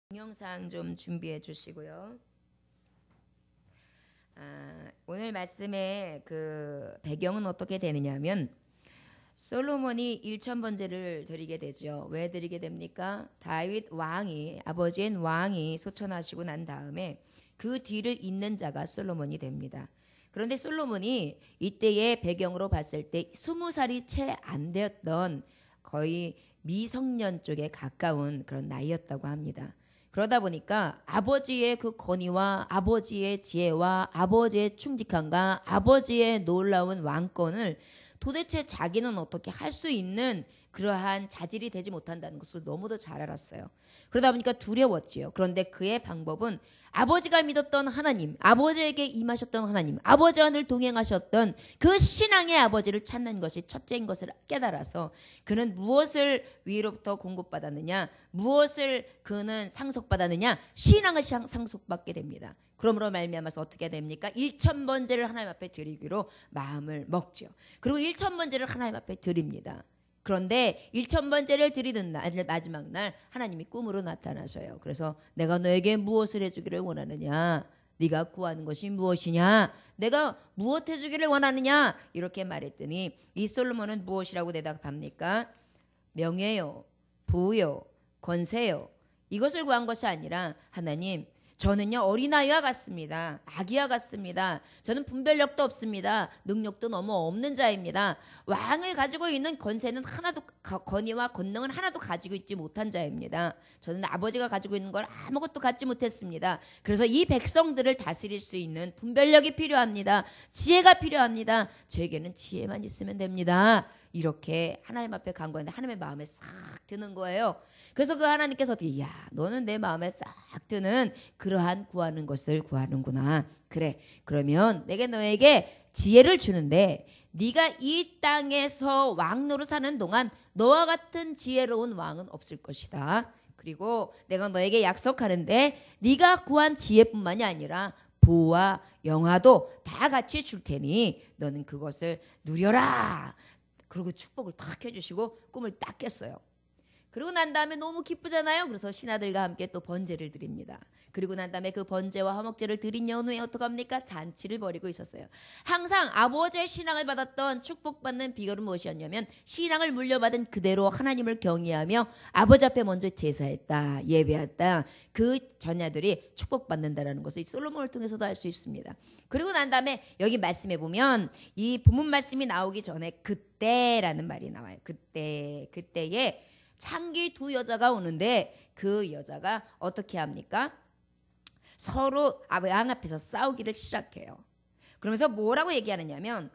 동영상 좀 준비해 주시고요. 오늘 말씀의 그 배경은 어떻게 되느냐면 솔로몬이 1000번제를 드리게 되죠. 왜 드리게 됩니까? 다윗 왕이 아버지인 왕이 소천하시고 난 다음에 그 뒤를 잇는 자가 솔로몬이 됩니다. 그런데 솔로몬이 이때의 배경으로 봤을 때 20살이 채 안 되었던 거의 미성년 쪽에 가까운 그런 나이였다고 합니다. 그러다 보니까 아버지의 그 권위와 아버지의 지혜와 아버지의 충직함과 아버지의 놀라운 왕권을 도대체 자기는 어떻게 할 수 있는 그러한 자질이 되지 못한다는 것을 너무도 잘 알았어요. 그러다 보니까 두려웠지요. 그런데 그의 방법은 아버지가 믿었던 하나님, 아버지에게 임하셨던 하나님, 아버지와 늘 동행하셨던 그 신앙의 아버지를 찾는 것이 첫째인 것을 깨달아서 그는 무엇을 위로부터 공급받았느냐, 무엇을 그는 상속받았느냐, 신앙을 상속받게 됩니다. 그러므로 말미암아서 어떻게 됩니까? 1000번제를 하나님 앞에 드리기로 마음을 먹죠. 그리고 1000번제를 하나님 앞에 드립니다. 그런데 1000번제를 드리는 날, 마지막 날 하나님이 꿈으로 나타나셔요. 그래서 내가 너에게 무엇을 해주기를 원하느냐, 네가 구하는 것이 무엇이냐, 내가 무엇 해주기를 원하느냐, 이렇게 말했더니 이 솔로몬은 무엇이라고 대답합니까? 명예요, 부요, 권세요, 이것을 구한 것이 아니라 하나님, 저는요 어린아이와 같습니다. 아기와 같습니다. 저는 분별력도 없습니다. 능력도 너무 없는 자입니다. 왕을 가지고 있는 권세는 하나도, 권위와 권능은 하나도 가지고 있지 못한 자입니다. 저는 아버지가 가지고 있는 걸 아무것도 갖지 못했습니다. 그래서 이 백성들을 다스릴 수 있는 분별력이 필요합니다. 지혜가 필요합니다. 저에게는 지혜만 있으면 됩니다. 이렇게 하나님 앞에 간구하는데 하나님의 마음에 싹 드는 거예요. 그래서 그 하나님께서 어떻게, 야, 너는 내 마음에 싹 드는 그러한 구하는 것을 구하는구나. 그래, 그러면 내가 너에게 지혜를 주는데 네가 이 땅에서 왕 노릇하는 동안 너와 같은 지혜로운 왕은 없을 것이다. 그리고 내가 너에게 약속하는데 네가 구한 지혜뿐만이 아니라 부와 영화도 다 같이 줄 테니 너는 그것을 누려라. 그리고 축복을 탁 해주시고 꿈을 딱 깼어요. 그리고 난 다음에 너무 기쁘잖아요. 그래서 신하들과 함께 또 번제를 드립니다. 그리고 난 다음에 그 번제와 화목제를 드린 연후에 어떡합니까? 잔치를 벌이고 있었어요. 항상 아버지의 신앙을 받았던 축복받는 비결은 무엇이었냐면 신앙을 물려받은 그대로 하나님을 경외하며 아버지 앞에 먼저 제사했다, 예배했다. 그 자녀들이 축복받는다라는 것을 이 솔로몬을 통해서도 알 수 있습니다. 그리고 난 다음에 여기 말씀해 보면 이 본문 말씀이 나오기 전에 그때라는 말이 나와요. 그때에 창기 두 여자가 오는데 그 여자가 어떻게 합니까? 서로 왕 앞에서 싸우기를 시작해요. 그러면서 뭐라고 얘기하느냐면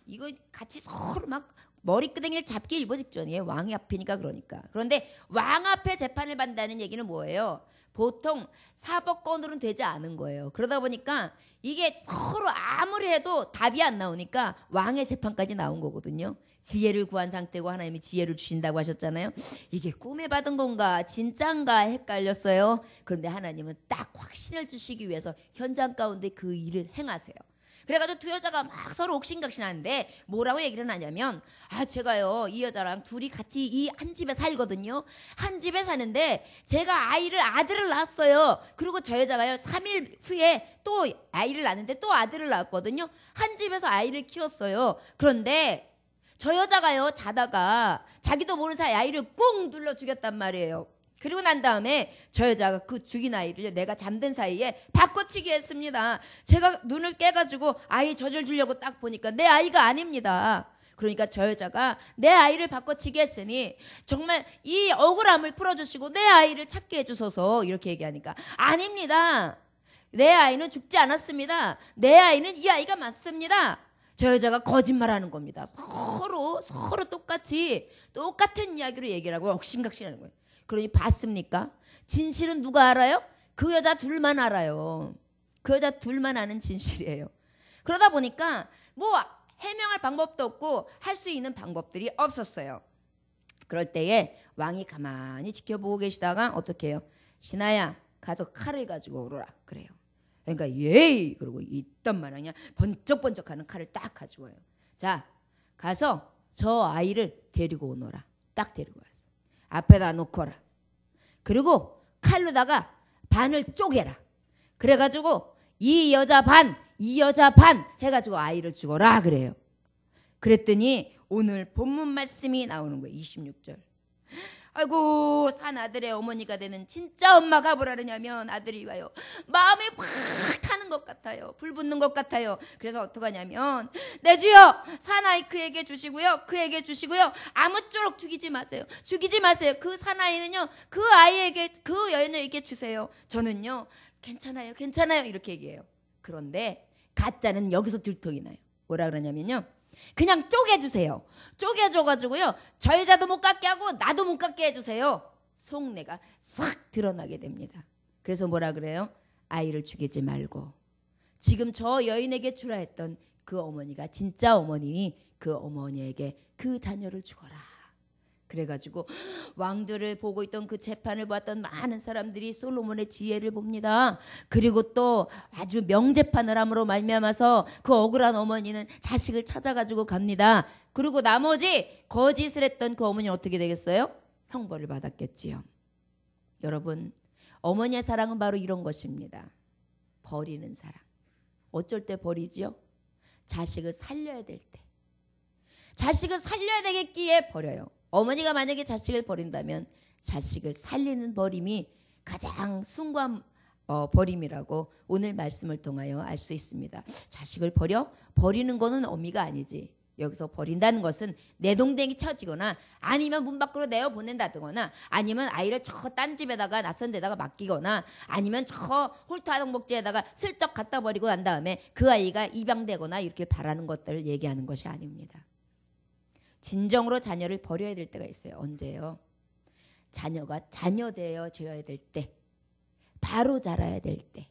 이거 같이 서로 막 머리끄댕이를 잡기 일보 직전이에요. 왕이 앞이니까 그러니까. 그런데 왕 앞에 재판을 받는다는 얘기는 뭐예요? 보통 사법권으로는 되지 않은 거예요. 그러다 보니까 이게 서로 아무리 해도 답이 안 나오니까 왕의 재판까지 나온 거거든요. 지혜를 구한 상태고 하나님이 지혜를 주신다고 하셨잖아요. 이게 꿈에 받은 건가 진짠가 헷갈렸어요. 그런데 하나님은 딱 확신을 주시기 위해서 현장 가운데 그 일을 행하세요. 그래가지고 두 여자가 막 서로 옥신각신하는데 뭐라고 얘기를 하냐면 제가요 이 여자랑 둘이 같이 이 한 집에 살거든요. 한 집에 사는데 제가 아들을 낳았어요. 그리고 저 여자가요 3일 후에 또 아이를 낳는데 또 아들을 낳았거든요. 한 집에서 아이를 키웠어요. 그런데 저 여자가요 자다가 자기도 모르는 사이에 아이를 꾹 눌러 죽였단 말이에요. 그리고 난 다음에 저 여자가 그 죽인 아이를 내가 잠든 사이에 바꿔치기 했습니다. 제가 눈을 깨가지고 아이 젖을 주려고 딱 보니까 내 아이가 아닙니다. 그러니까 저 여자가 내 아이를 바꿔치기 했으니 정말 이 억울함을 풀어주시고 내 아이를 찾게 해주소서 이렇게 얘기하니까 아닙니다. 내 아이는 죽지 않았습니다. 내 아이는 이 아이가 맞습니다. 저 여자가 거짓말하는 겁니다. 서로 똑같은 이야기로 얘기를 하고 옥신각신하는 거예요. 그러니 봤습니까? 진실은 누가 알아요? 그 여자 둘만 알아요. 그 여자 둘만 아는 진실이에요. 그러다 보니까 뭐 해명할 방법도 없고 할 수 있는 방법들이 없었어요. 그럴 때에 왕이 가만히 지켜보고 계시다가 어떻게 해요? 신하야 가서 칼을 가지고 오너라 그래요. 그러니까 예이 그러고 있던 마냥 그냥 번쩍번쩍하는 칼을 딱 가지고 와요. 자 가서 저 아이를 데리고 오너라. 딱 데리고 왔어. 앞에다 놓거라. 그리고 칼로다가 반을 쪼개라. 그래가지고 이 여자 반, 이 여자 반 해가지고 아이를 죽어라 그래요. 그랬더니 오늘 본문 말씀이 나오는 거예요. 26절. 아이고 산 아들의 어머니가 되는 진짜 엄마가 뭐라 그러냐면 아들이 와요. 마음이 확 타는 것 같아요. 불 붙는 것 같아요. 그래서 어떡하냐면 내 주여 사나이 그에게 주시고요. 그에게 주시고요. 아무쪼록 죽이지 마세요. 죽이지 마세요. 그 사나이는요. 그 아이에게 그 여인에게 주세요. 저는요. 괜찮아요. 괜찮아요. 이렇게 얘기해요. 그런데 가짜는 여기서 들통이 나요. 뭐라 그러냐면요. 그냥 쪼개주세요. 쪼개줘가지고요. 저 여자도 못 갖게 하고 나도 못 갖게 해주세요. 속내가 싹 드러나게 됩니다. 그래서 뭐라 그래요? 아이를 죽이지 말고 지금 저 여인에게 주라 했던 그 어머니가 진짜 어머니니 그 어머니에게 그 자녀를 주거라. 그래가지고 왕들을 보고 있던 그 재판을 보았던 많은 사람들이 솔로몬의 지혜를 봅니다. 그리고 또 아주 명재판을 함으로 말미암아서 그 억울한 어머니는 자식을 찾아가지고 갑니다. 그리고 나머지 거짓을 했던 그 어머니는 어떻게 되겠어요? 형벌을 받았겠지요. 여러분 어머니의 사랑은 바로 이런 것입니다. 버리는 사랑. 어쩔 때 버리지요? 자식을 살려야 될 때. 자식을 살려야 되겠기에 버려요. 어머니가 만약에 자식을 버린다면 자식을 살리는 버림이 가장 숭고한 버림이라고 오늘 말씀을 통하여 알 수 있습니다. 자식을 버리는 거는 어미가 아니지. 여기서 버린다는 것은 내동댕이 쳐지거나 아니면 문 밖으로 내어보낸다거나 아니면 아이를 저 딴 집에다가 낯선 데다가 맡기거나 아니면 저 홀토하동복지에다가 슬쩍 갖다 버리고 난 다음에 그 아이가 입양되거나 이렇게 바라는 것들을 얘기하는 것이 아닙니다. 진정으로 자녀를 버려야 될 때가 있어요. 언제요? 자녀가 자녀 되어져야 될 때, 바로 자라야 될 때,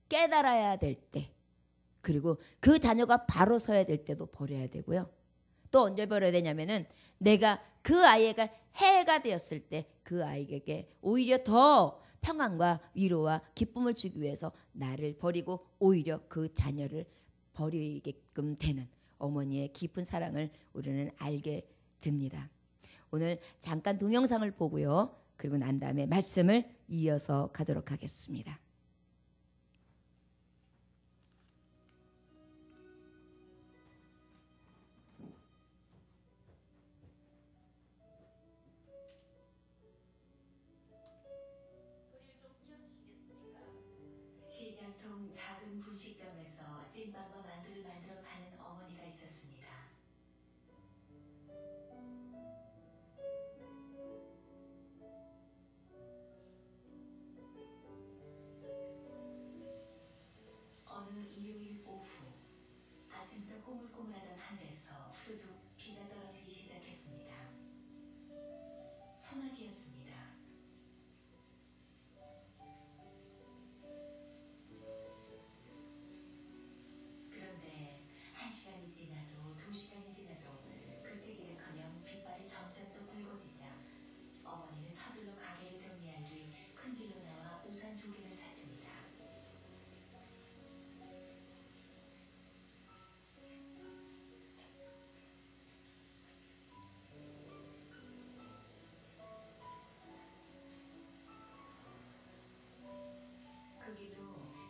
깨달아야 될 때, 그리고 그 자녀가 바로 서야 될 때도 버려야 되고요. 또 언제 버려야 되냐면은 내가 그 아이가 해가 되었을 때 그 아이에게 오히려 더 평안과 위로와 기쁨을 주기 위해서 나를 버리고 오히려 그 자녀를 버리게끔 되는 어머니의 깊은 사랑을 우리는 알게 됩니다. 오늘 잠깐 동영상을 보고요. 그리고 난 다음에 말씀을 이어서 가도록 하겠습니다. 시장통 작은 분식점에서 찐빵과 만두를 만들어 파는 어머니가 있었습니다. 어느 일요일 오후, 아침부터 꼬물꼬물하던 하늘에서 후두둑 비가 떨어지기 시작했습니다. 소나기였습니다. 그런데 1시간이 지나도 2시간이 지나도 그치기는커녕 빗발이 점점 더 굵어지자 어머니는 서둘러 가게를 정리한 뒤 큰 길로 나와 우산 2개를 샀습니다. 그 길 후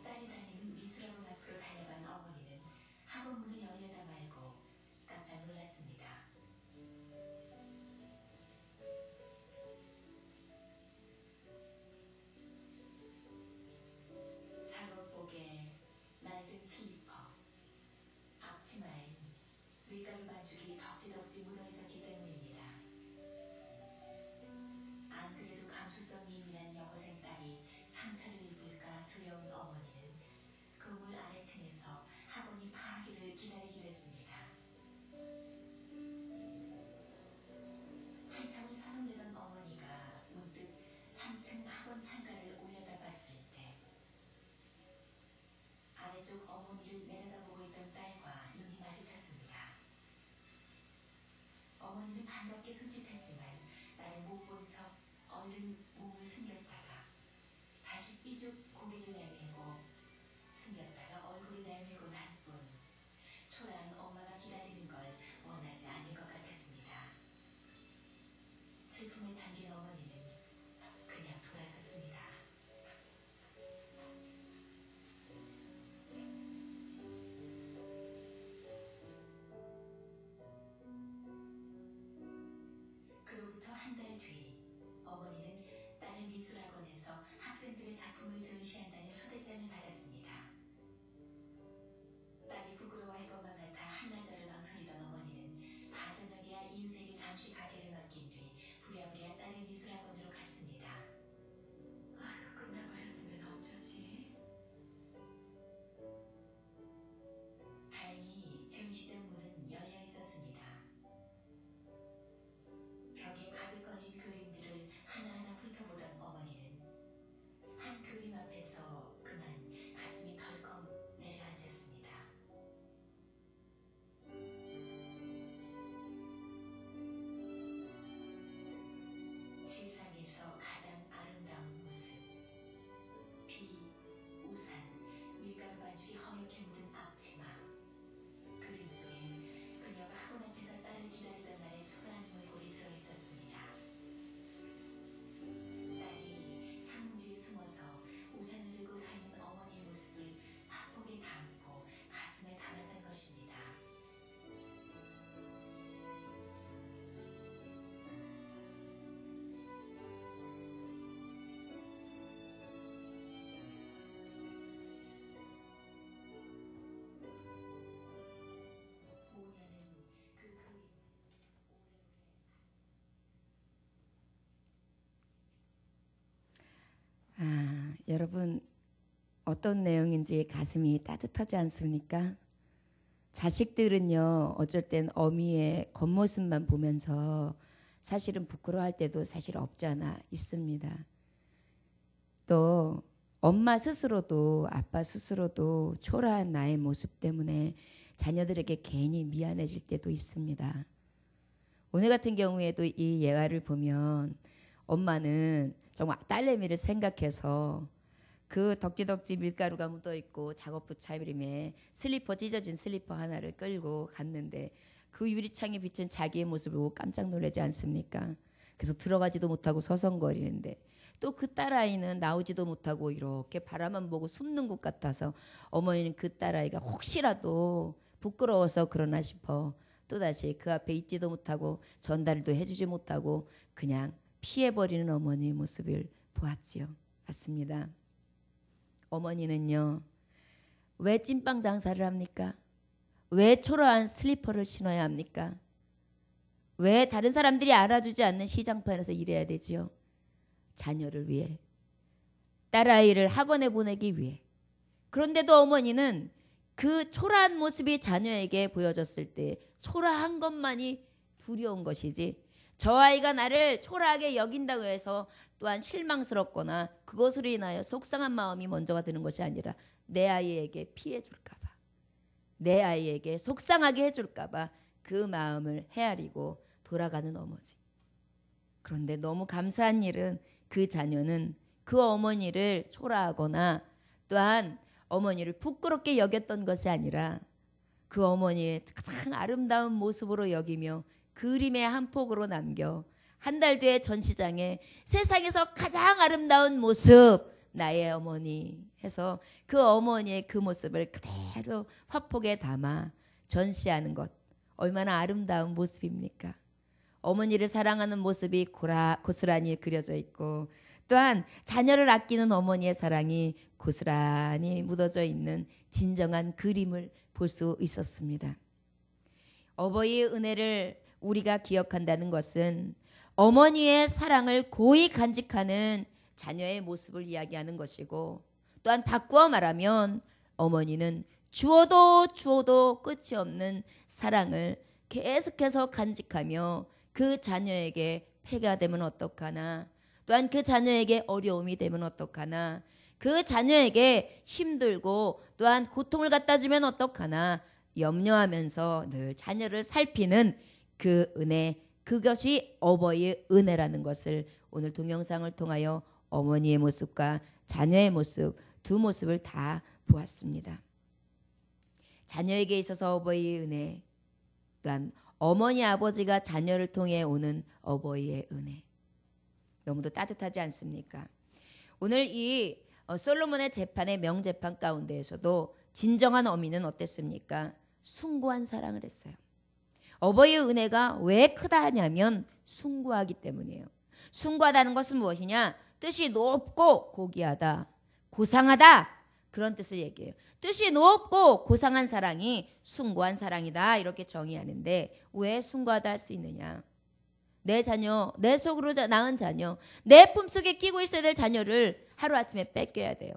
딸이 다니는 미술학원 앞으로 달려간 어머니는 학원 문을 열려다 말고 깜짝 놀랐습니다. 작업복에 낡은 슬리퍼, 앞치마엔 밀가루 반죽이 덕지덕지 묻어있었기 때문입니다. 안 그래도 감수성이 예민한 여고생 딸이 상처를 입을까 두려운 어머니는 그물 아래층에서 학원이 파하기를 기다리기로 했습니다. 한참을 사성내던 어머니가 문득 3층 학원 창가를 올려다 봤을 때 아래쪽 어머니를 내려다보고 있던 딸과 눈이 마주쳤습니다. 어머니는 반갑게 손짓했지만 딸을 못 본 척 얼른 몸을 숨겼다가 다시 삐죽 고개를 내밀고 숨겼다가 얼굴을 내밀고 난 뿐 초라한 엄마가 기다리는 걸 원하지 않을 것 같았습니다. 슬픔에 잠긴 어머니는 그냥 돌아섰습니다. 여러분 어떤 내용인지 가슴이 따뜻하지 않습니까? 자식들은요 어쩔 땐 어미의 겉모습만 보면서 사실은 부끄러워할 때도 사실 없지 않아 있습니다. 또 엄마 스스로도 아빠 스스로도 초라한 나의 모습 때문에 자녀들에게 괜히 미안해질 때도 있습니다. 오늘 같은 경우에도 이 예화를 보면 엄마는 정말 딸내미를 생각해서 그 덕지덕지 밀가루가 묻어있고 작업부 차림에 슬리퍼 찢어진 슬리퍼 하나를 끌고 갔는데 그 유리창에 비친 자기의 모습을 보고 깜짝 놀라지 않습니까? 그래서 들어가지도 못하고 서성거리는데 또 그 딸아이는 나오지도 못하고 이렇게 바라만 보고 숨는 것 같아서 어머니는 그 딸아이가 혹시라도 부끄러워서 그러나 싶어 또다시 그 앞에 있지도 못하고 전달도 해주지 못하고 그냥 피해버리는 어머니의 모습을 보았지요. 맞습니다. 어머니는요 왜 찐빵 장사를 합니까? 왜 초라한 슬리퍼를 신어야 합니까? 왜 다른 사람들이 알아주지 않는 시장판에서 일해야 되지요? 자녀를 위해, 딸아이를 학원에 보내기 위해. 그런데도 어머니는 그 초라한 모습이 자녀에게 보여졌을 때 초라한 것만이 두려운 것이지 저 아이가 나를 초라하게 여긴다고 해서 또한 실망스럽거나 그것으로 인하여 속상한 마음이 먼저가 드는 것이 아니라 내 아이에게 피해 줄까 봐, 내 아이에게 속상하게 해줄까 봐 그 마음을 헤아리고 돌아가는 어머니. 그런데 너무 감사한 일은 그 자녀는 그 어머니를 초라하거나 또한 어머니를 부끄럽게 여겼던 것이 아니라 그 어머니의 가장 아름다운 모습으로 여기며 그림의 한 폭으로 남겨 한 달 뒤에 전시장에 세상에서 가장 아름다운 모습 나의 어머니 해서 그 어머니의 그 모습을 그대로 화폭에 담아 전시하는 것 얼마나 아름다운 모습입니까? 어머니를 사랑하는 모습이 고스란히 그려져 있고 또한 자녀를 아끼는 어머니의 사랑이 고스란히 묻어져 있는 진정한 그림을 볼 수 있었습니다. 어버이의 은혜를 우리가 기억한다는 것은 어머니의 사랑을 고이 간직하는 자녀의 모습을 이야기하는 것이고 또한 바꾸어 말하면 어머니는 주어도 주어도 끝이 없는 사랑을 계속해서 간직하며 그 자녀에게 폐가 되면 어떡하나 또한 그 자녀에게 어려움이 되면 어떡하나 그 자녀에게 힘들고 또한 고통을 갖다 주면 어떡하나 염려하면서 늘 자녀를 살피는 그 은혜 그것이 어버이의 은혜라는 것을 오늘 동영상을 통하여 어머니의 모습과 자녀의 모습 두 모습을 다 보았습니다. 자녀에게 있어서 어버이의 은혜 또한 어머니 아버지가 자녀를 통해 오는 어버이의 은혜 너무도 따뜻하지 않습니까? 오늘 이 솔로몬의 재판의 명재판 가운데에서도 진정한 어미는 어땠습니까? 숭고한 사랑을 했어요. 어버이의 은혜가 왜 크다 하냐면 숭고하기 때문이에요. 숭고하다는 것은 무엇이냐? 뜻이 높고 고귀하다, 고상하다 그런 뜻을 얘기해요. 뜻이 높고 고상한 사랑이 숭고한 사랑이다 이렇게 정의하는데 왜 숭고하다 할 수 있느냐? 내 자녀, 내 속으로 낳은 자녀, 내 품속에 끼고 있어야 될 자녀를 하루아침에 뺏겨야 돼요.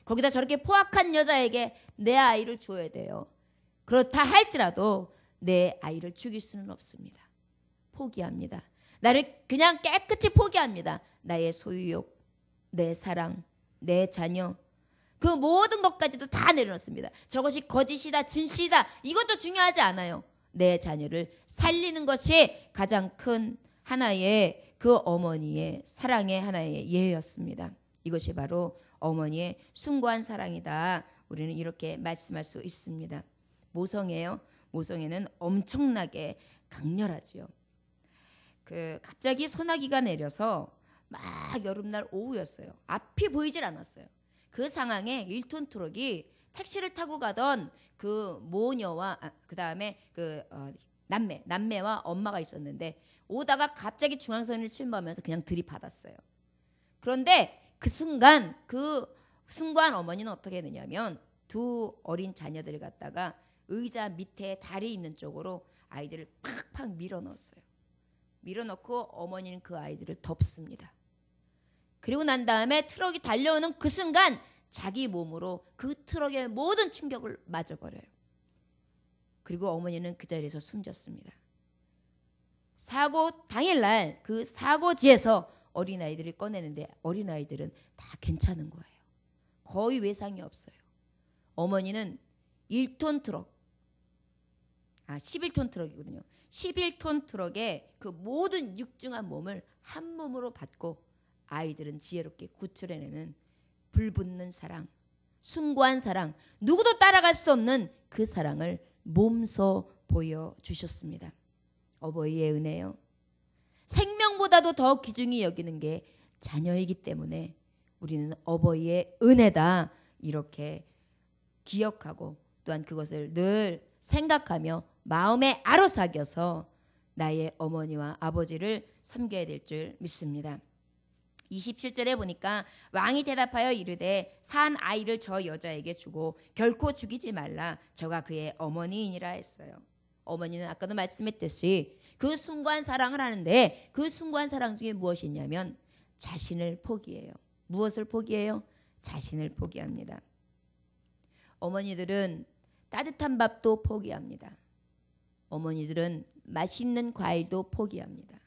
거기다 저렇게 포악한 여자에게 내 아이를 줘야 돼요. 그렇다 할지라도 내 아이를 죽일 수는 없습니다. 포기합니다. 나를 그냥 깨끗이 포기합니다. 나의 소유욕, 내 사랑, 내 자녀 그 모든 것까지도 다 내려놓습니다. 저것이 거짓이다 진실이다 이것도 중요하지 않아요. 내 자녀를 살리는 것이 가장 큰 하나의 그 어머니의 사랑의 하나의 예였습니다. 이것이 바로 어머니의 숭고한 사랑이다. 우리는 이렇게 말씀할 수 있습니다. 모성애요. 모성애는 엄청나게 강렬하지요. 갑자기 소나기가 내려서 막 여름날 오후였어요. 앞이 보이질 않았어요. 그 상황에 1톤 트럭이 택시를 타고 가던 그 모녀와 그 다음에 남매와 엄마가 있었는데 오다가 갑자기 중앙선을 침범하면서 그냥 들이받았어요. 그런데 그 순간 그 숭고한 어머니는 어떻게 했느냐면 두 어린 자녀들을 갖다가 의자 밑에 다리 있는 쪽으로 아이들을 팍팍 밀어넣었어요. 밀어넣고 어머니는 그 아이들을 덮습니다. 그리고 난 다음에 트럭이 달려오는 그 순간 자기 몸으로 그 트럭의 모든 충격을 맞아버려요. 그리고 어머니는 그 자리에서 숨졌습니다. 사고 당일날 그 사고지에서 어린아이들을 꺼내는데 어린아이들은 다 괜찮은 거예요. 거의 외상이 없어요. 어머니는 1톤 트럭, 11톤 트럭이거든요. 11톤 트럭에 그 모든 육중한 몸을 한 몸으로 받고 아이들은 지혜롭게 구출해내는 불붙는 사랑, 숭고한 사랑, 누구도 따라갈 수 없는 그 사랑을 몸소 보여주셨습니다. 어버이의 은혜요. 생명보다도 더 귀중히 여기는 게 자녀이기 때문에 우리는 어버이의 은혜다 이렇게 기억하고 또한 그것을 늘 생각하며 마음에 아로삭여서 나의 어머니와 아버지를 섬겨야 될 줄 믿습니다. 27절에 보니까 왕이 대답하여 이르되 산 아이를 저 여자에게 주고 결코 죽이지 말라. 저가 그의 어머니이니라 했어요. 어머니는 아까도 말씀했듯이 그 숭고한 사랑을 하는데 그 숭고한 사랑 중에 무엇이 있냐면 자신을 포기해요. 무엇을 포기해요? 자신을 포기합니다. 어머니들은 따뜻한 밥도 포기합니다. 어머니들은 맛있는 과일도 포기합니다.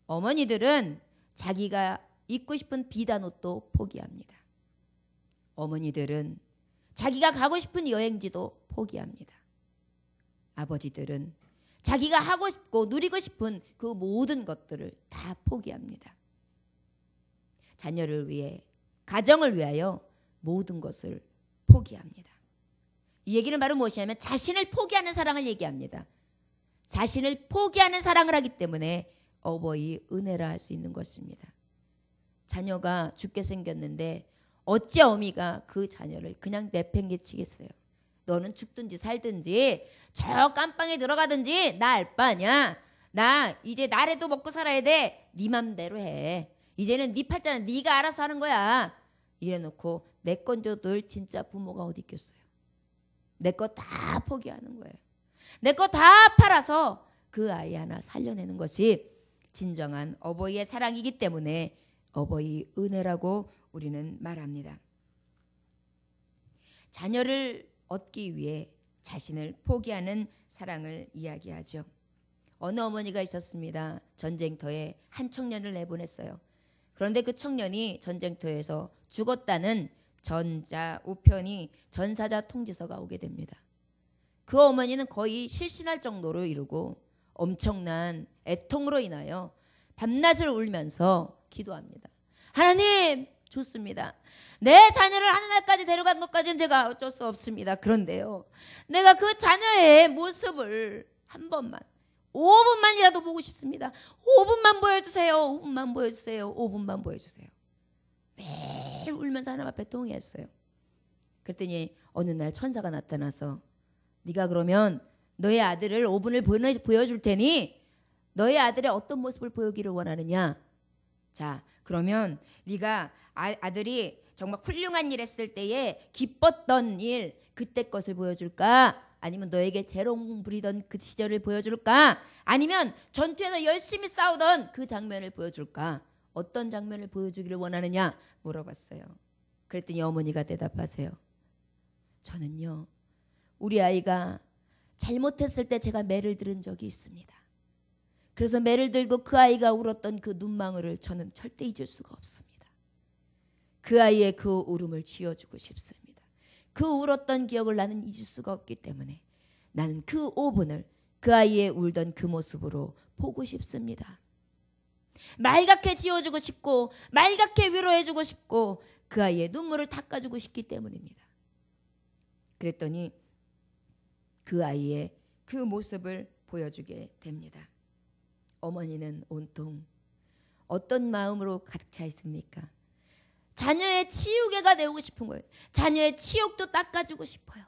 어머니들은 자기가 입고 싶은 비단 옷도 포기합니다. 어머니들은 자기가 가고 싶은 여행지도 포기합니다. 아버지들은 자기가 하고 싶고 누리고 싶은 그 모든 것들을 다 포기합니다. 자녀를 위해, 가정을 위하여 모든 것을 포기합니다. 이 얘기는 바로 무엇이냐면 자신을 포기하는 사랑을 얘기합니다. 자신을 포기하는 사랑을 하기 때문에 어버이 은혜라 할 수 있는 것입니다. 자녀가 죽게 생겼는데 어찌 어미가 그 자녀를 그냥 내팽개치겠어요. 너는 죽든지 살든지 저 깜빵에 들어가든지 나 알 바 아냐. 나 이제 나래도 먹고 살아야 돼. 네 맘대로 해. 이제는 네 팔자는 네가 알아서 하는 거야. 이래놓고 내 건 줘둘 진짜 부모가 어디 있겠어요. 내 거 다 포기하는 거예요. 내 거 다 팔아서 그 아이 하나 살려내는 것이 진정한 어버이의 사랑이기 때문에 어버이 은혜라고 우리는 말합니다. 자녀를 얻기 위해 자신을 포기하는 사랑을 이야기하죠. 어느 어머니가 있었습니다. 전쟁터에 한 청년을 내보냈어요. 그런데 그 청년이 전쟁터에서 죽었다는 전자우편이 전사자 통지서가 오게 됩니다. 그 어머니는 거의 실신할 정도로 이르고 엄청난 애통으로 인하여 밤낮을 울면서 기도합니다. 하나님, 좋습니다. 내 자녀를 하늘나라까지 데려간 것까지는 제가 어쩔 수 없습니다. 그런데요, 내가 그 자녀의 모습을 한 번만 5분만이라도 보고 싶습니다. 5분만 보여주세요. 5분만 보여주세요. 5분만 보여주세요. 매일 울면서 하나님 앞에 통회했어요. 그랬더니 어느 날 천사가 나타나서 네가 그러면 너의 아들을 5분을 보여줄 테니 너의 아들의 어떤 모습을 보이기를 원하느냐. 자, 그러면 네가 아들이 정말 훌륭한 일 했을 때에 기뻤던 일, 그때 것을 보여줄까? 아니면 너에게 재롱 부리던 그 시절을 보여줄까? 아니면 전투에서 열심히 싸우던 그 장면을 보여줄까? 어떤 장면을 보여주기를 원하느냐 물어봤어요. 그랬더니 어머니가 대답하세요. 저는요, 우리 아이가 잘못했을 때 제가 매를 들은 적이 있습니다. 그래서 매를 들고 그 아이가 울었던 그 눈망울을 저는 절대 잊을 수가 없습니다. 그 아이의 그 울음을 지워주고 싶습니다. 그 울었던 기억을 나는 잊을 수가 없기 때문에 나는 그 5분을 그 아이의 울던 그 모습으로 보고 싶습니다. 맑게 지워주고 싶고 맑게 위로해주고 싶고 그 아이의 눈물을 닦아주고 싶기 때문입니다. 그랬더니 그 아이의 그 모습을 보여주게 됩니다. 어머니는 온통 어떤 마음으로 가득 차 있습니까? 자녀의 치유개가 되고 싶은 거예요. 자녀의 치욕도 닦아주고 싶어요.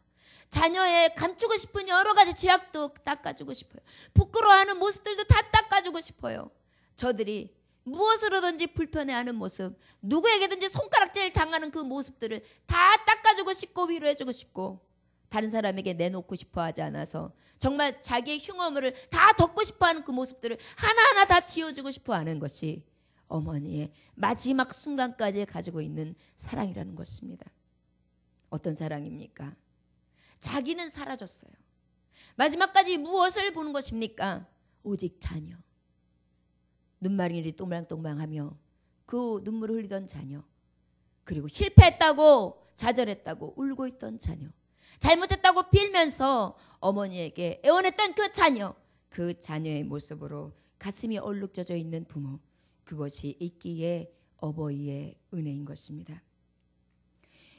자녀의 감추고 싶은 여러 가지 죄악도 닦아주고 싶어요. 부끄러워하는 모습들도 다 닦아주고 싶어요. 저들이 무엇으로든지 불편해하는 모습, 누구에게든지 손가락질 당하는 그 모습들을 다 닦아주고 싶고 위로해주고 싶고 다른 사람에게 내놓고 싶어 하지 않아서 정말 자기의 흉어물을 다 덮고 싶어하는 그 모습들을 하나하나 다 지워주고 싶어 하는 것이 어머니의 마지막 순간까지 가지고 있는 사랑이라는 것입니다. 어떤 사랑입니까? 자기는 사라졌어요. 마지막까지 무엇을 보는 것입니까? 오직 자녀. 눈마리니 똥방똥방하며 그 눈물을 흘리던 자녀, 그리고 실패했다고 좌절했다고 울고 있던 자녀, 잘못했다고 빌면서 어머니에게 애원했던 그 자녀, 그 자녀의 모습으로 가슴이 얼룩져져 있는 부모, 그것이 있기에 어버이의 은혜인 것입니다.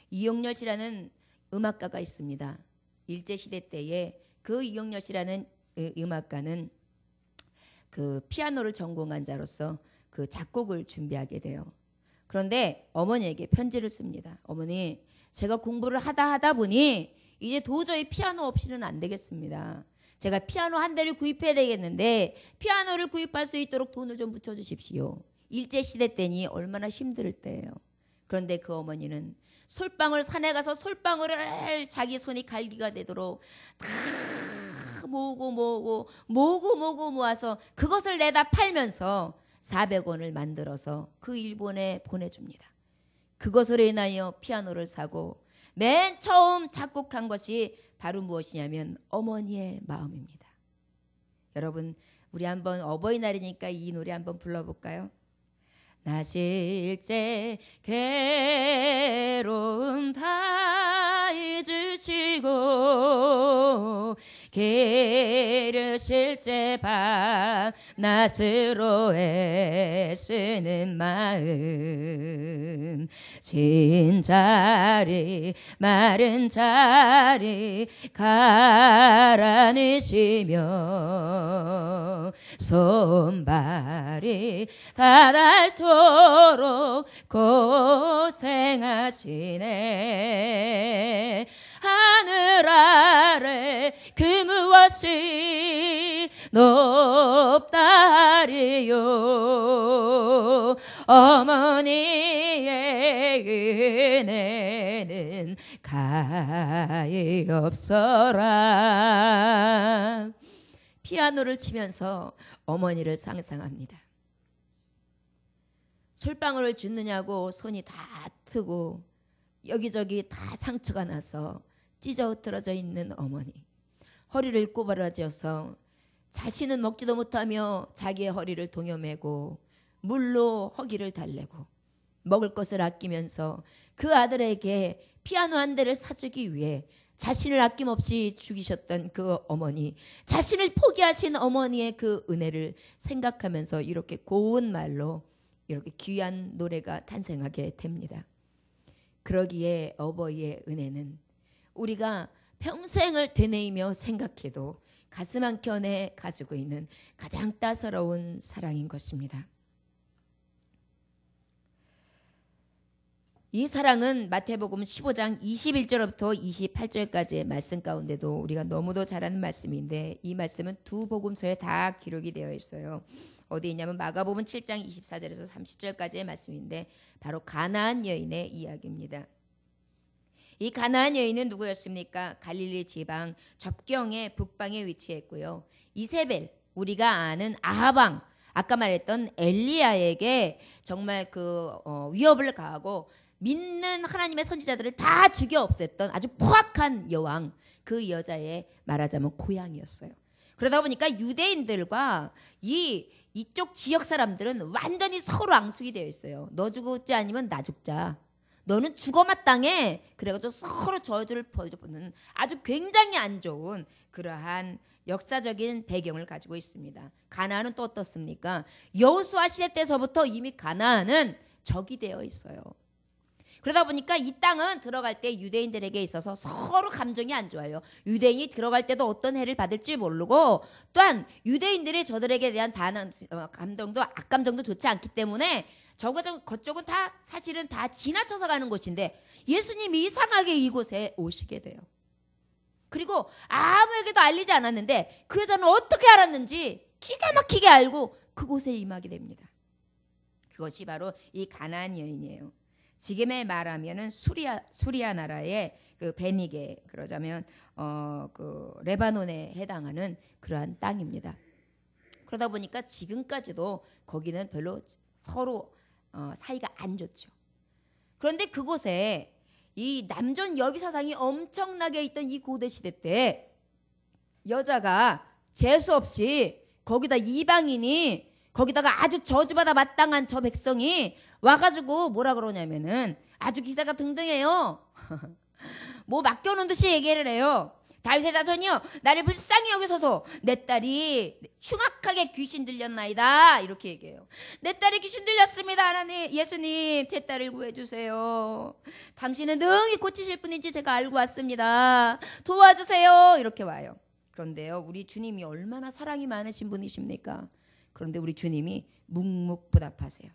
이용렬 씨라는 음악가가 있습니다. 일제시대 때에 그 이용렬 씨라는 음악가는 그 피아노를 전공한 자로서 그 작곡을 준비하게 돼요. 그런데 어머니에게 편지를 씁니다. 어머니, 제가 공부를 하다 보니 이제 도저히 피아노 없이는 안 되겠습니다. 제가 피아노 한 대를 구입해야 되겠는데 피아노를 구입할 수 있도록 돈을 좀 붙여주십시오. 일제시대 때니 얼마나 힘들 때예요. 그런데 그 어머니는 솔방울, 산에 가서 솔방울을 자기 손이 갈기가 되도록 다 모으고 모아서 그것을 내다 팔면서 400원을 만들어서 그 일본에 보내줍니다. 그것으로 인하여 피아노를 사고 맨 처음 작곡한 것이 바로 무엇이냐면 어머니의 마음입니다. 여러분, 우리 한번 어버이날이니까 이 노래 한번 불러볼까요? 나 실제 괴로움 다 잊으시고 기르실제 밤낮으로 애쓰는 마음, 진 자리 마른 자리 가라니시며 손발이 다 닳도록 고생하시네. 하늘 아래 그 무엇이 높다 하리요. 어머니의 은혜는 가엾어라. 피아노를 치면서 어머니를 상상합니다. 솔방울을 줍느냐고 손이 다 트고 여기저기 다 상처가 나서 찢어 흐트러져 있는 어머니, 허리를 꼬부라져서 자신은 먹지도 못하며 자기의 허리를 동여매고 물로 허기를 달래고 먹을 것을 아끼면서 그 아들에게 피아노 한 대를 사주기 위해 자신을 아낌없이 죽이셨던 그 어머니, 자신을 포기하신 어머니의 그 은혜를 생각하면서 이렇게 고운 말로 이렇게 귀한 노래가 탄생하게 됩니다. 그러기에 어버이의 은혜는 우리가 평생을 되뇌이며 생각해도 가슴 한켠에 가지고 있는 가장 따사로운 사랑인 것입니다. 이 사랑은 마태복음 15장 21절부터 28절까지의 말씀 가운데도 우리가 너무도 잘 아는 말씀인데 이 말씀은 두 복음서에 다 기록이 되어 있어요. 어디 있냐면 마가복음 7장 24절에서 30절까지의 말씀인데 바로 가나안 여인의 이야기입니다. 이 가나안 여인은 누구였습니까? 갈릴리 지방 접경의 북방에 위치했고요. 이세벨, 우리가 아는 아하방, 아까 말했던 엘리야에게 정말 그 위협을 가하고 믿는 하나님의 선지자들을 다 죽여 없앴던 아주 포악한 여왕, 그 여자의 말하자면 고향이었어요. 그러다 보니까 유대인들과 이쪽 지역 사람들은 완전히 서로 앙숙이 되어 있어요. 너 죽지 아니면 나 죽자. 너는 죽어 마땅해. 그래가지고 서로 저주를 벌여보는 아주 굉장히 안 좋은 그러한 역사적인 배경을 가지고 있습니다. 가나안은 또 어떻습니까? 여호수아 시대 때서부터 이미 가나안은 적이 되어 있어요. 그러다 보니까 이 땅은 들어갈 때 유대인들에게 있어서 서로 감정이 안 좋아요. 유대인이 들어갈 때도 어떤 해를 받을지 모르고 또한 유대인들이 저들에게 대한 감정도 악감정도 좋지 않기 때문에 그쪽은 다 사실은 다 지나쳐서 가는 곳인데 예수님이 이상하게 이곳에 오시게 돼요. 그리고 아무에게도 알리지 않았는데 그 여자는 어떻게 알았는지 기가 막히게 알고 그곳에 임하게 됩니다. 그것이 바로 이 가나안 여인이에요. 지금의 말하면은 수리아 나라의 그 베니게, 그러자면 그 레바논에 해당하는 그러한 땅입니다. 그러다 보니까 지금까지도 거기는 별로 서로 사이가 안 좋죠. 그런데 그곳에 이 남존 여비사상이 엄청나게 있던 이 고대 시대 때 여자가 재수 없이 거기다 이방인이 거기다가 아주 저주받아 마땅한 저 백성이 와가지고 뭐라 그러냐면은 아주 기사가 등등해요. 뭐 맡겨놓은 듯이 얘기를 해요. 다윗의 자손이여 나를 불쌍히 여기소서 내 딸이 흉악하게 귀신 들렸나이다 이렇게 얘기해요. 내 딸이 귀신 들렸습니다. 하나님 예수님 제 딸을 구해주세요. 당신은 능히 고치실 분인지 제가 알고 왔습니다. 도와주세요 이렇게 와요. 그런데요 우리 주님이 얼마나 사랑이 많으신 분이십니까? 그런데 우리 주님이 묵묵부답하세요.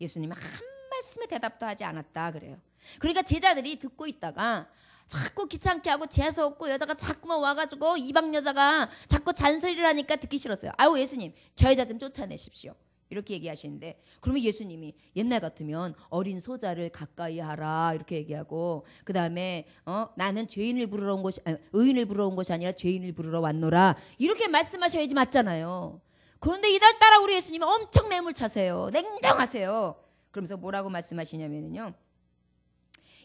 예수님은 한 말씀에 대답도 하지 않았다 그래요. 그러니까 제자들이 듣고 있다가 자꾸 귀찮게 하고 재수없고 여자가 자꾸만 와가지고 이방 여자가 자꾸 잔소리를 하니까 듣기 싫었어요. 아유 예수님 저 여자 좀 쫓아내십시오 이렇게 얘기하시는데 그러면 예수님이 옛날 같으면 어린 소자를 가까이 하라 이렇게 얘기하고 그 다음에 나는 죄인을 부르러 온 것이 의인을 부르러 온 것이 아니라 죄인을 부르러 왔노라 이렇게 말씀하셔야지 맞잖아요. 그런데 이날따라 우리 예수님은 엄청 매몰차세요. 냉정하세요. 그러면서 뭐라고 말씀하시냐면요.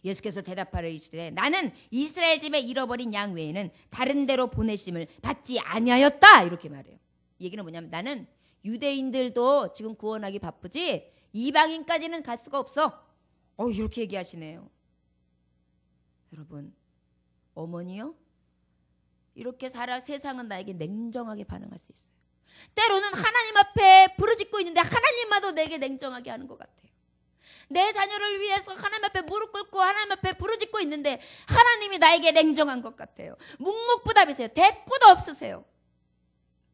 예수께서 대답하려 이르시되 나는 이스라엘 집에 잃어버린 양 외에는 다른 데로 보내심을 받지 아니하였다 이렇게 말해요. 얘기는 뭐냐면 나는 유대인들도 지금 구원하기 바쁘지 이방인까지는 갈 수가 없어. 이렇게 얘기하시네요. 여러분 어머니요? 이렇게 세상은 나에게 냉정하게 반응할 수 있어요. 때로는 하나님 앞에 부르짖고 있는데 하나님마도 내게 냉정하게 하는 것 같아요. 내 자녀를 위해서 하나님 앞에 무릎 꿇고 하나님 앞에 부르짖고 있는데 하나님이 나에게 냉정한 것 같아요. 묵묵부답이세요. 대꾸도 없으세요.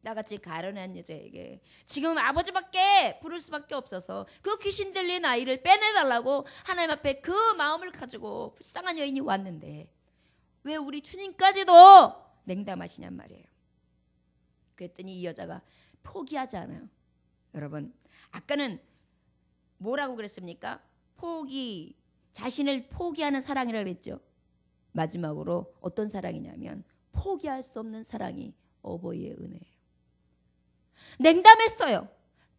나같이 가련한 여자에게 지금 아버지밖에 부를 수밖에 없어서 그 귀신 들린 아이를 빼내달라고 하나님 앞에 그 마음을 가지고 불쌍한 여인이 왔는데 왜 우리 주님까지도 냉담하시냔 말이에요. 그랬더니 이 여자가 포기하지 않아요. 여러분 아까는 뭐라고 그랬습니까? 자신을 포기하는 사랑이라고 그랬죠. 마지막으로 어떤 사랑이냐면 포기할 수 없는 사랑이 어버이의 은혜예요. 냉담했어요.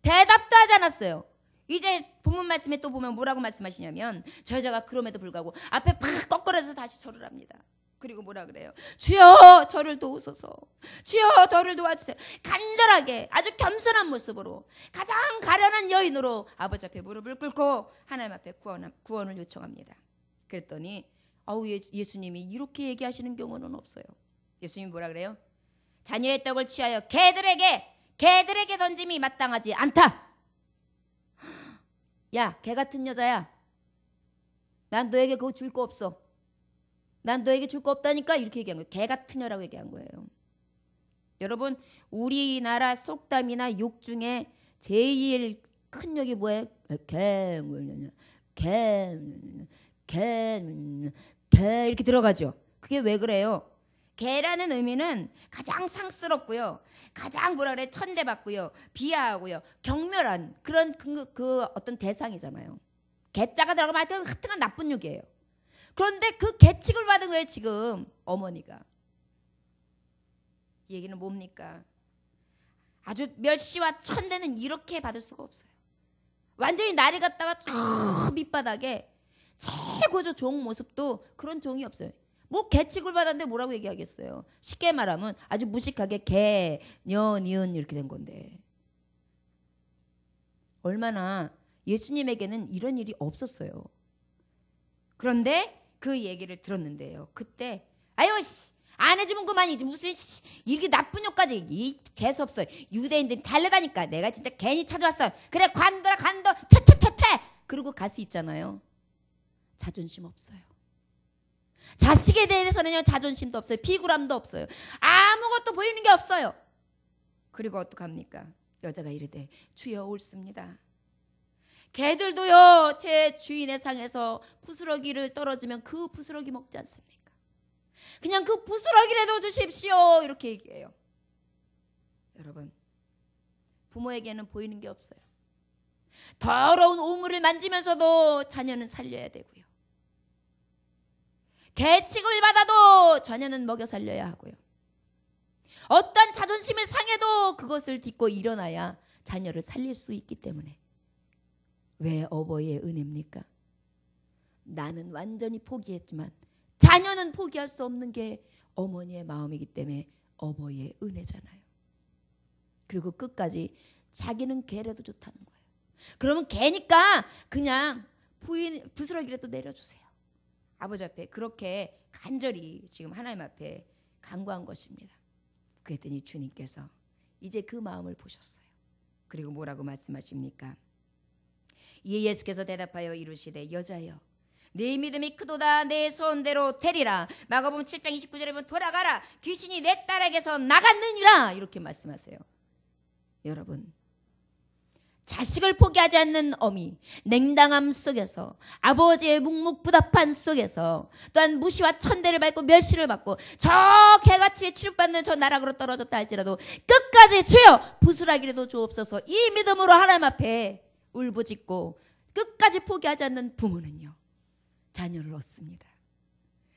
대답도 하지 않았어요. 이제 본문 말씀에 또 보면 뭐라고 말씀하시냐면 저 여자가 그럼에도 불구하고 앞에 팍 꺾어려서 다시 절을 합니다. 그리고 뭐라 그래요? 주여 저를 도우소서. 주여 저를 도와주세요. 간절하게 아주 겸손한 모습으로 가장 가련한 여인으로 아버지 앞에 무릎을 꿇고 하나님 앞에 구원을 요청합니다. 그랬더니 예수님이 이렇게 얘기하시는 경우는 없어요. 예수님이 뭐라 그래요? 자녀의 떡을 취하여 개들에게 던짐이 마땅하지 않다. 야, 개 같은 여자야. 난 너에게 그거 줄 거 없어. 난 너에게 줄 거 없다니까 이렇게 얘기한 거예요. 개 같은 여라고 얘기한 거예요. 여러분 우리나라 속담이나 욕 중에 제일 큰 욕이 뭐예요? 개 이렇게 들어가죠. 그게 왜 그래요? 개라는 의미는 가장 상스럽고요. 가장 뭐라 그래? 천대받고요. 비하하고요. 경멸한 그런 그 어떤 대상이잖아요. 개자가 들어가면 하여튼 하여튼간 나쁜 욕이에요. 그런데 그 계칙을 받은 거예요 지금 어머니가. 이 얘기는 뭡니까? 아주 멸시와 천대는 이렇게 받을 수가 없어요. 완전히 나를 갖다가 저 밑바닥에 최고조 종 모습도 그런 종이 없어요. 뭐 계칙을 받았는데 뭐라고 얘기하겠어요. 쉽게 말하면 아주 무식하게 개, 년, 이은 이렇게 된 건데 얼마나 예수님에게는 이런 일이 없었어요. 그런데 그 얘기를 들었는데요. 그때 안 해주면 그만이지 무슨 이렇게 나쁜 욕까지 재수없어. 유대인들이 달래다니까 내가 진짜 괜히 찾아왔어. 그래 관둬라 퇴퇴퇴퇴 그러고 갈 수 있잖아요. 자존심 없어요. 자식에 대해서는요 자존심도 없어요. 비굴함도 없어요. 아무것도 보이는 게 없어요. 그리고 어떡합니까? 여자가 이르되 주여 옳습니다. 개들도요 제 주인의 상에서 부스러기를 떨어지면 그 부스러기 먹지 않습니까? 그냥 그 부스러기라도 주십시오 이렇게 얘기해요. 여러분 부모에게는 보이는 게 없어요. 더러운 오물을 만지면서도 자녀는 살려야 되고요. 계칙을 받아도 자녀는 먹여 살려야 하고요. 어떤 자존심을 상해도 그것을 딛고 일어나야 자녀를 살릴 수 있기 때문에 왜 어버이의 은혜입니까? 나는 완전히 포기했지만 자녀는 포기할 수 없는 게 어머니의 마음이기 때문에 어버이의 은혜잖아요. 그리고 끝까지 자기는 개라도 좋다는 거예요. 그러면 개니까 그냥 부스러기라도 내려주세요. 아버지 앞에 그렇게 간절히 지금 하나님 앞에 간구한 것입니다. 그랬더니 주님께서 이제 그 마음을 보셨어요. 그리고 뭐라고 말씀하십니까? 이에 예수께서 대답하여 이르시되 여자여 네 믿음이 크도다 내 소원대로 되리라. 마가복음 7장 29절에 보면 돌아가라 귀신이 내 딸에게서 나갔느니라 이렇게 말씀하세요. 여러분 자식을 포기하지 않는 어미, 냉담함 속에서 아버지의 묵묵부답한 속에서 또한 무시와 천대를 받고 멸시를 받고 저 개같이 취급받는 저 나락으로 떨어졌다 할지라도 끝까지 주여 부스라기라도 주옵소서 이 믿음으로 하나님 앞에 울부짖고 끝까지 포기하지 않는 부모는요 자녀를 얻습니다.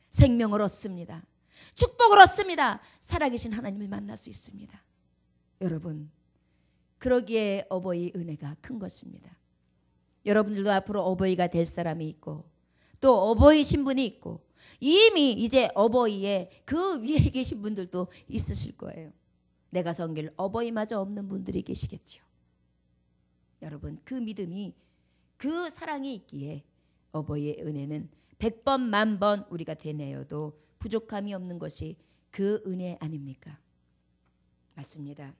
생명을 얻습니다. 축복을 얻습니다. 살아계신 하나님을 만날 수 있습니다. 여러분 그러기에 어버이 은혜가 큰 것입니다. 여러분들도 앞으로 어버이가 될 사람이 있고 또 어버이 신분이 있고 이미 이제 어버이의 그 위에 계신 분들도 있으실 거예요. 내가 섬길 어버이마저 없는 분들이 계시겠죠. 여러분 그 믿음이 그 사랑이 있기에 어버이의 은혜는 100번 만번 우리가 되뇌어도 부족함이 없는 것이 그 은혜 아닙니까? 맞습니다.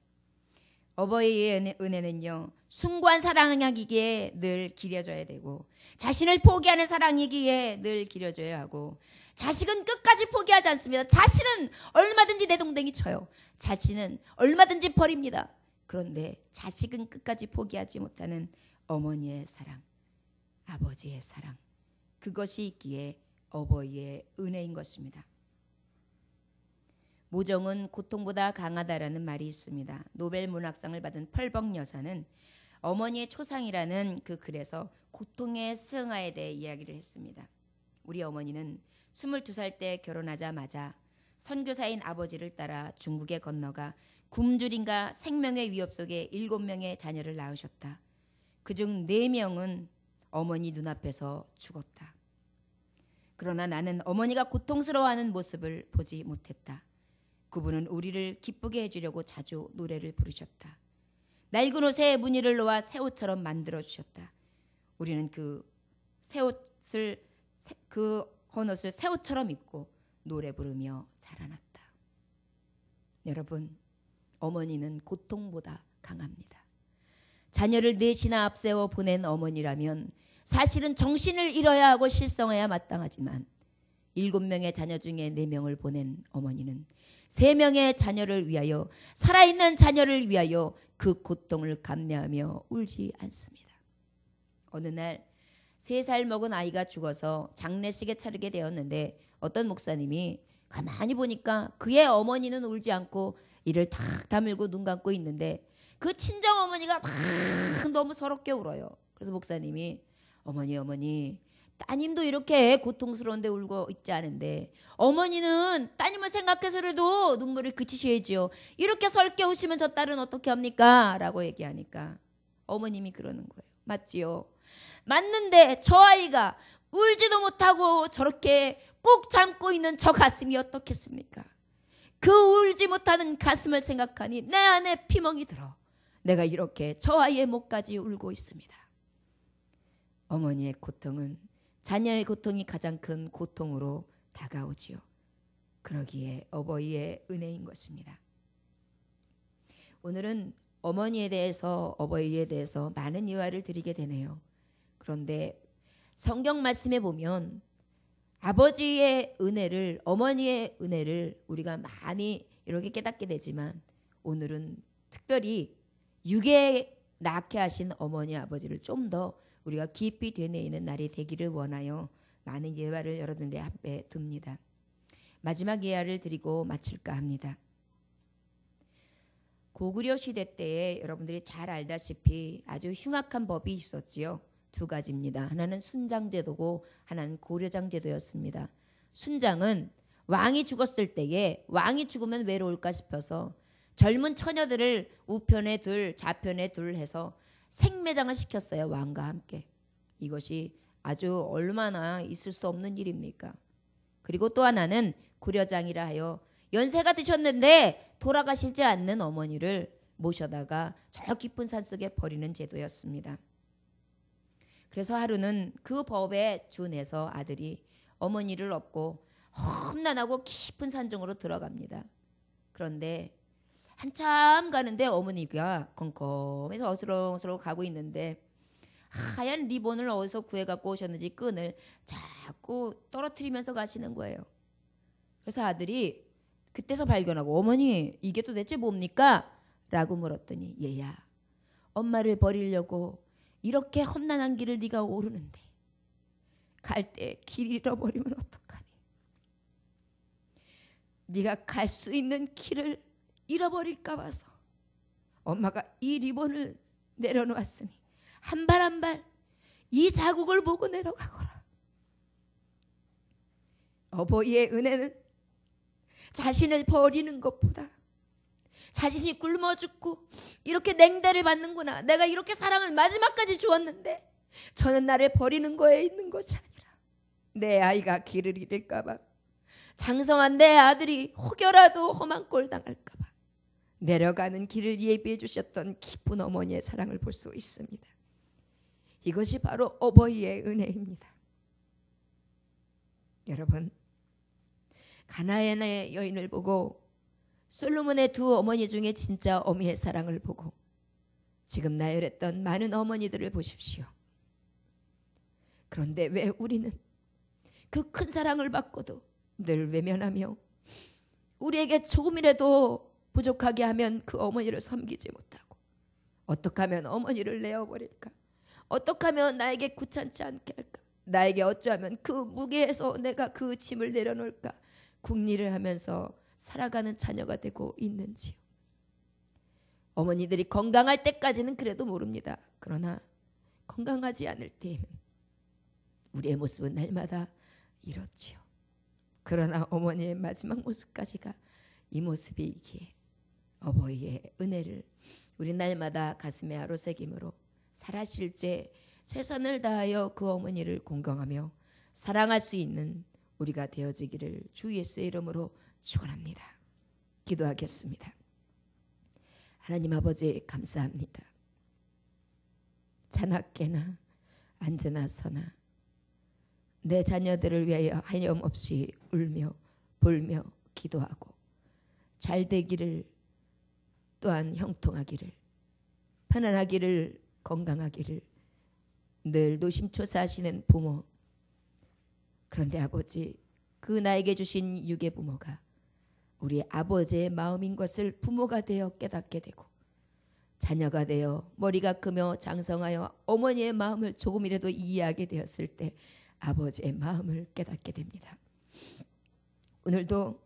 어버이의 은혜는요 숭고한 사랑이기에 늘 기려져야 되고 자신을 포기하는 사랑이기에 늘 기려져야 하고 자식은 끝까지 포기하지 않습니다. 자신은 얼마든지 내동댕이 쳐요. 자신은 얼마든지 버립니다. 그런데 자식은 끝까지 포기하지 못하는 어머니의 사랑, 아버지의 사랑 그것이 있기에 어버이의 은혜인 것입니다. 모정은 고통보다 강하다라는 말이 있습니다. 노벨 문학상을 받은 펄벅 여사는 어머니의 초상이라는 그 글에서 고통의 승하에 대해 이야기를 했습니다. 우리 어머니는 22살 때 결혼하자마자 선교사인 아버지를 따라 중국에 건너가 굶주림과 생명의 위협 속에 7명의 자녀를 낳으셨다. 그중 4명은 어머니 눈앞에서 죽었다. 그러나 나는 어머니가 고통스러워하는 모습을 보지 못했다. 그분은 우리를 기쁘게 해주려고 자주 노래를 부르셨다. 낡은 옷에 무늬를 놓아 새 옷처럼 만들어 주셨다. 우리는 그 헌옷을 새 옷처럼 입고 노래 부르며 자라났다. 여러분, 어머니는 고통보다 강합니다. 자녀를 넷이나 앞세워 보낸 어머니라면 사실은 정신을 잃어야 하고 실성해야 마땅하지만 7명의 자녀 중에 4명을 보낸 어머니는 3명의 자녀를 위하여 살아있는 자녀를 위하여 그 고통을 감내하며 울지 않습니다. 어느 날 3살 먹은 아이가 죽어서 장례식에 차리게 되었는데 어떤 목사님이 가만히 보니까 그의 어머니는 울지 않고 이를 탁 다물고 눈 감고 있는데 그 친정 어머니가 막 너무 서럽게 울어요. 그래서 목사님이 어머니 따님도 이렇게 고통스러운데 울고 있지 않은데 어머니는 따님을 생각해서라도 눈물을 그치셔야지요. 이렇게 설게 우시면 저 딸은 어떻게 합니까? 라고 얘기하니까 어머님이 그러는 거예요. 맞지요? 맞는데 저 아이가 울지도 못하고 저렇게 꾹 참고 있는 저 가슴이 어떻겠습니까? 그 울지 못하는 가슴을 생각하니 내 안에 피멍이 들어 내가 이렇게 저 아이의 목까지 울고 있습니다. 어머니의 고통은 자녀의 고통이 가장 큰 고통으로 다가오지요. 그러기에 어버이의 은혜인 것입니다. 오늘은 어머니에 대해서 어버이에 대해서 많은 이야기를 드리게 되네요. 그런데 성경 말씀에 보면 아버지의 은혜를 어머니의 은혜를 우리가 많이 이렇게 깨닫게 되지만 오늘은 특별히 육에 낳게 하신 어머니 아버지를 좀 더 우리가 깊이 되뇌이는 날이 되기를 원하여 많은 예화를 여러분들 앞에 둡니다. 마지막 예화를 드리고 마칠까 합니다. 고구려 시대 때에 여러분들이 잘 알다시피 아주 흉악한 법이 있었지요. 2가지입니다. 하나는 순장제도고 하나는 고려장제도였습니다. 순장은 왕이 죽었을 때에 왕이 죽으면 외로울까 싶어서 젊은 처녀들을 우편에 둘 좌편에 둘 해서 생매장을 시켰어요. 왕과 함께. 이것이 아주 얼마나 있을 수 없는 일입니까? 그리고 또 하나는 고려장이라 하여 연세가 드셨는데 돌아가시지 않는 어머니를 모셔다가 저 깊은 산속에 버리는 제도였습니다. 그래서 하루는 그 법에 준해서 아들이 어머니를 업고 험난하고 깊은 산중으로 들어갑니다. 그런데 한참 가는데 어머니가 컴컴해서 어스렁어스렁 가고 있는데 하얀 리본을 어디서 구해 갖고 오셨는지 끈을 자꾸 떨어뜨리면서 가시는 거예요. 그래서 아들이 그때서 발견하고 어머니 이게 도대체 뭡니까? 라고 물었더니 얘야 엄마를 버리려고 이렇게 험난한 길을 네가 오르는데 갈 때 길 잃어버리면 어떡하니? 네가 갈 수 있는 길을 잃어버릴까 봐서 엄마가 이 리본을 내려놓았으니 한 발 한 발 이 자국을 보고 내려가거라. 어버이의 은혜는 자신을 버리는 것보다 자신이 굶어 죽고 이렇게 냉대를 받는구나. 내가 이렇게 사랑을 마지막까지 주었는데 저는 나를 버리는 거에 있는 것이 아니라 내 아이가 길을 잃을까 봐, 장성한 내 아들이 혹여라도 험한 꼴 당할까 봐 내려가는 길을 예비해 주셨던 기쁜 어머니의 사랑을 볼 수 있습니다. 이것이 바로 어버이의 은혜입니다. 여러분, 가나안의 여인을 보고 솔로몬의 두 어머니 중에 진짜 어미의 사랑을 보고 지금 나열했던 많은 어머니들을 보십시오. 그런데 왜 우리는 그 큰 사랑을 받고도 늘 외면하며 우리에게 조금이라도 부족하게 하면 그 어머니를 섬기지 못하고 어떻게 하면 어머니를 내어버릴까? 어떻게 하면 나에게 귀찮지 않게 할까? 나에게 어찌하면 그 무게에서 내가 그 짐을 내려놓을까? 궁리를 하면서 살아가는 자녀가 되고 있는지요. 어머니들이 건강할 때까지는 그래도 모릅니다. 그러나 건강하지 않을 때에는 우리의 모습은 날마다 이렇지요. 그러나 어머니의 마지막 모습까지가 이 모습이기에 어버이의 은혜를 우리 날마다 가슴에 아로새김으로 살아실 때 최선을 다하여 그 어머니를 공경하며 사랑할 수 있는 우리가 되어지기를 주 예수의 이름으로 축원합니다. 기도하겠습니다. 하나님 아버지 감사합니다. 자나깨나 앉으나 서나 내 자녀들을 위하여 하염없이 울며 불며 기도하고 잘 되기를, 또한 형통하기를, 편안하기를, 건강하기를 늘 노심초사하시는 부모. 그런데 아버지, 그 나에게 주신 육의 부모가 우리 아버지의 마음인 것을 부모가 되어 깨닫게 되고 자녀가 되어 머리가 크며 장성하여 어머니의 마음을 조금이라도 이해하게 되었을 때 아버지의 마음을 깨닫게 됩니다. 오늘도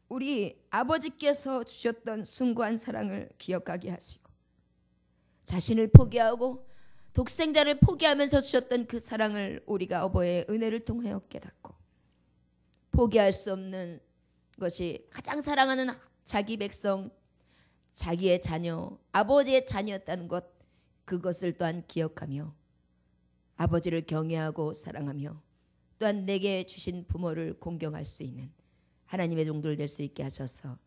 우리 아버지께서 주셨던 숭고한 사랑을 기억하게 하시고 자신을 포기하고 독생자를 포기하면서 주셨던 그 사랑을 우리가 어버이의 은혜를 통하여 깨닫고 포기할 수 없는 것이 가장 사랑하는 자기 백성, 자기의 자녀, 아버지의 자녀였다는 것, 그것을 또한 기억하며 아버지를 경외하고 사랑하며 또한 내게 주신 부모를 공경할 수 있는 하나님의 종들 될 수 있게 하셔서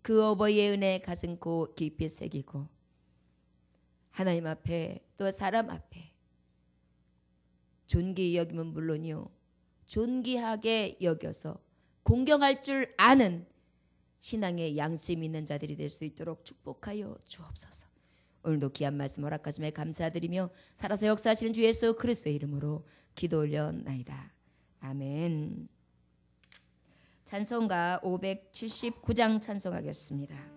그 어버이의 은혜 가슴 깊이 새기고 하나님 앞에 또 사람 앞에 존귀히 여기면 물론이요 존귀하게 여겨서 공경할 줄 아는 신앙의 양심 있는 자들이 될 수 있도록 축복하여 주옵소서. 오늘도 귀한 말씀 허락하심에 감사드리며 살아서 역사하시는 주 예수 그리스도의 이름으로 기도 올려나이다. 아멘. 찬송가 579장 찬송하겠습니다.